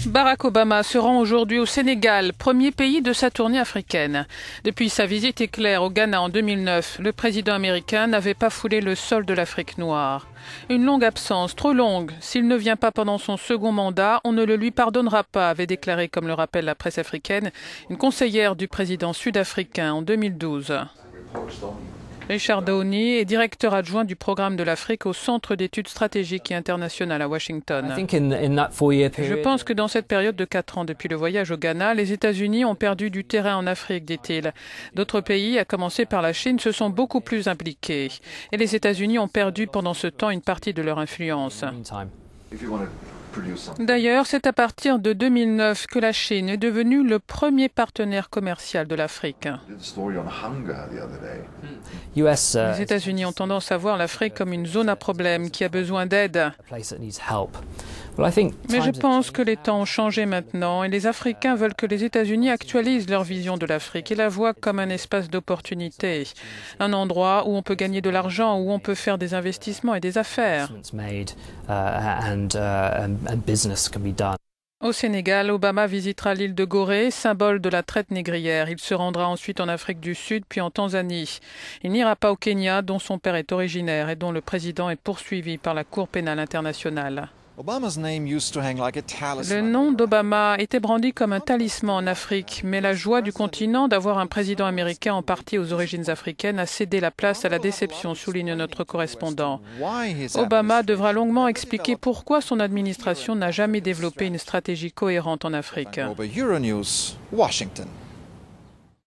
Barack Obama se rend aujourd'hui au Sénégal, premier pays de sa tournée africaine. Depuis sa visite éclair au Ghana en 2009, le président américain n'avait pas foulé le sol de l'Afrique noire. Une longue absence, trop longue. S'il ne vient pas pendant son second mandat, on ne le lui pardonnera pas, avait déclaré, comme le rappelle la presse africaine, une conseillère du président sud-africain en 2012. Richard Downey est directeur adjoint du programme de l'Afrique au Centre d'études stratégiques et internationales à Washington. Je pense que dans cette période de 4 ans depuis le voyage au Ghana, les États-Unis ont perdu du terrain en Afrique, dit-il. D'autres pays, à commencer par la Chine, se sont beaucoup plus impliqués. Et les États-Unis ont perdu pendant ce temps une partie de leur influence. D'ailleurs, c'est à partir de 2009 que la Chine est devenue le premier partenaire commercial de l'Afrique. Les États-Unis ont tendance à voir l'Afrique comme une zone à problème qui a besoin d'aide. Mais je pense que les temps ont changé maintenant et les Africains veulent que les États-Unis actualisent leur vision de l'Afrique et la voient comme un espace d'opportunité, un endroit où on peut gagner de l'argent, où on peut faire des investissements et des affaires. Au Sénégal, Obama visitera l'île de Gorée, symbole de la traite négrière. Il se rendra ensuite en Afrique du Sud, puis en Tanzanie. Il n'ira pas au Kenya, dont son père est originaire et dont le président est poursuivi par la Cour pénale internationale. Le nom d'Obama était brandi comme un talisman en Afrique, mais la joie du continent d'avoir un président américain en partie aux origines africaines a cédé la place à la déception, souligne notre correspondant. Obama devra longuement expliquer pourquoi son administration n'a jamais développé une stratégie cohérente en Afrique. Euronews, Washington.